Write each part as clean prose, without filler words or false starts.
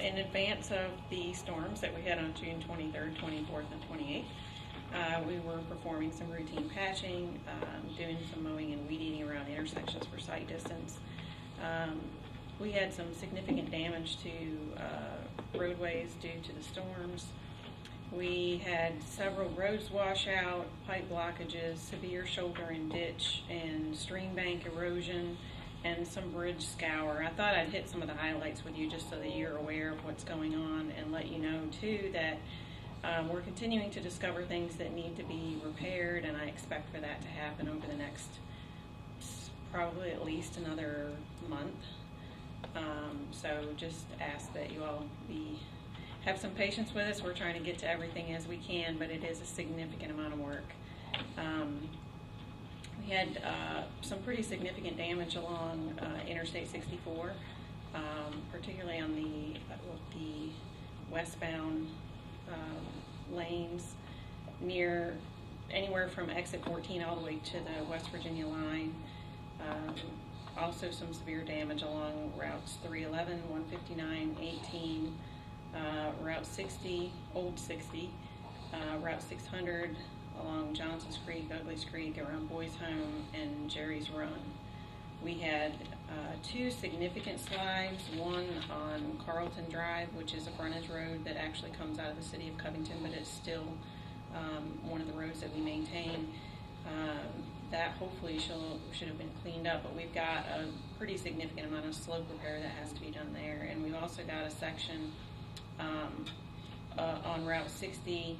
In advance of the storms that we had on June 23rd, 24th, and 28th, we were performing some routine patching, doing some mowing and weed eating around intersections for sight distance. We had some significant damage to roadways due to the storms. We had several roads wash out, pipe blockages, severe shoulder and ditch and stream bank erosion, and some bridge scour. I thought I'd hit some of the highlights with you just so that you're aware of what's going on, and let you know too that we're continuing to discover things that need to be repaired, and I expect for that to happen over the next probably at least another month. So just ask that you all have some patience with us. We're trying to get to everything as we can, but it is a significant amount of work. We had some pretty significant damage along Interstate 64, particularly on the westbound lanes near anywhere from exit 14 all the way to the West Virginia line. Also some severe damage along routes 311, 159, 18, Route 60, Old 60, Route 600 along Johnson's Creek, Ugly's Creek, around Boys Home, and Jerry's Run. We had two significant slides, one on Carlton Drive, which is a frontage road that actually comes out of the city of Covington, but it's still one of the roads that we maintain. That hopefully should have been cleaned up, but we've got a pretty significant amount of slope repair that has to be done there. And we've also got a section on Route 60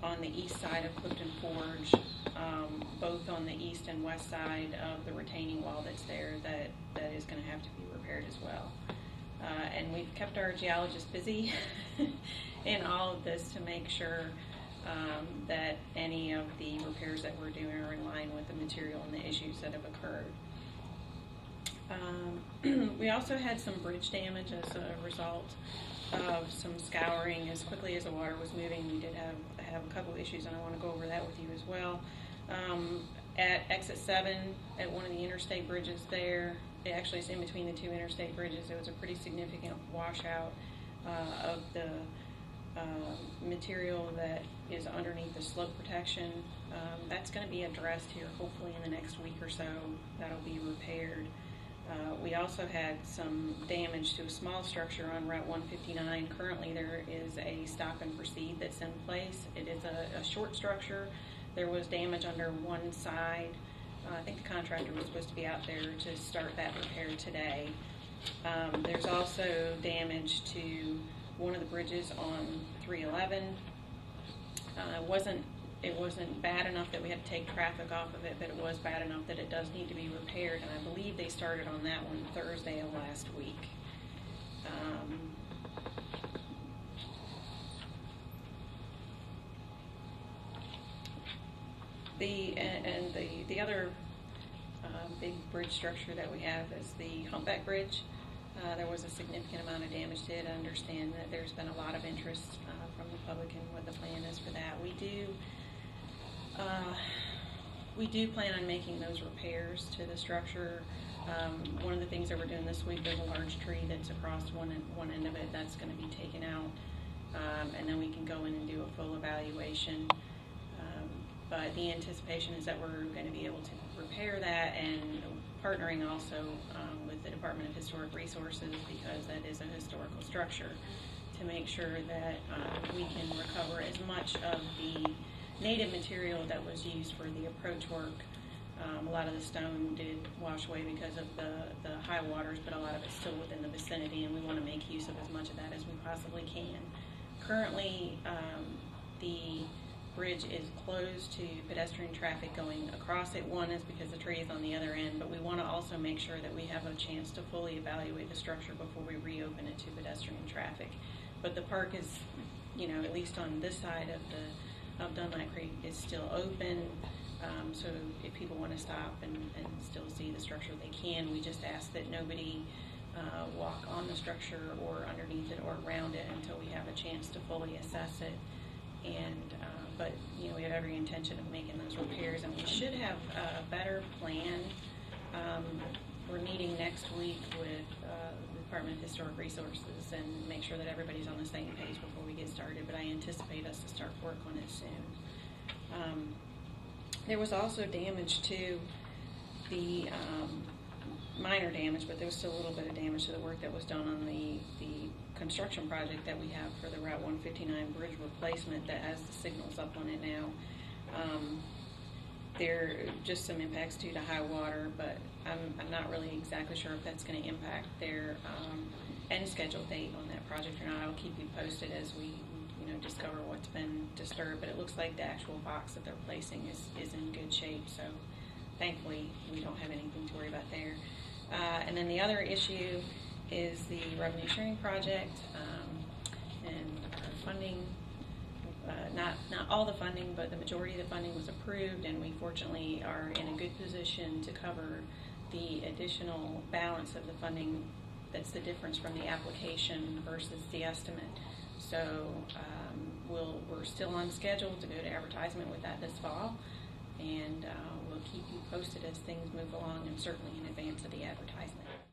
on the east side of Clifton Forge, both on the east and west side of the retaining wall that's there, that is going to have to be repaired as well. And we've kept our geologists busy in all of this to make sure that any of the repairs that we're doing are in line with the material and the issues that have occurred. We also had some bridge damage as a result of some scouring as quickly as the water was moving. We did have a couple of issues, and I want to go over that with you as well. At exit 7, at one of the interstate bridges there, it actually is in between the two interstate bridges, there was a pretty significant washout of the material that is underneath the slope protection. That's going to be addressed here hopefully in the next week or so. That'll be repaired. We also had some damage to a small structure on Route 159. Currently there is a stop and proceed that's in place. It is a short structure. There was damage under one side. I think the contractor was supposed to be out there to start that repair today. There's also damage to one of the bridges on 311. It wasn't bad enough that we had to take traffic off of it, but it was bad enough that it does need to be repaired, and I believe they started on that one Thursday of last week. The other big bridge structure that we have is the Humpback Bridge. There was a significant amount of damage to it. I understand that there's been a lot of interest from the public in what the plan is for that. We do plan on making those repairs to the structure. One of the things that we're doing this week, there's a large tree that's across one end of it that's going to be taken out, and then we can go in and do a full evaluation. But the anticipation is that we're going to be able to repair that, and partnering also with the Department of Historic Resources, because that is a historical structure, to make sure that we can recover as much of the native material that was used for the approach work. A lot of the stone did wash away because of the high waters, but a lot of it's still within the vicinity, and we want to make use of as much of that as we possibly can. Currently, the bridge is closed to pedestrian traffic going across it. One is because the tree is on the other end, but we want to also make sure that we have a chance to fully evaluate the structure before we reopen it to pedestrian traffic. But the park is, at least on this side of Dunlap Creek, is still open. So if people want to stop and still see the structure, they can. We just ask that nobody walk on the structure or underneath it or around it until we have a chance to fully assess it. And but we have every intention of making those repairs, and we should have a better plan. We're meeting next week with the Department of Historic Resources and make sure that everybody's on the same page before we get started, but I anticipate us to start work on it soon. There was also damage to the, minor damage, but there was still a little bit of damage to the work that was done on the construction project that we have for the Route 159 bridge replacement that has the signals up on it now. There are just some impacts due to high water, but I'm not really exactly sure if that's going to impact their end scheduled date on that project or not. I'll keep you posted as we discover what's been disturbed, but it looks like the actual box that they're placing is in good shape, so thankfully we don't have anything to worry about there. And then the other issue is the revenue sharing project, and our funding. Not all the funding, but the majority of the funding was approved, and we fortunately are in a good position to cover the additional balance of the funding. That's the difference from the application versus the estimate. So we're still on schedule to go to advertisement with that this fall, and we'll keep you posted as things move along, and certainly in advance of the advertisement.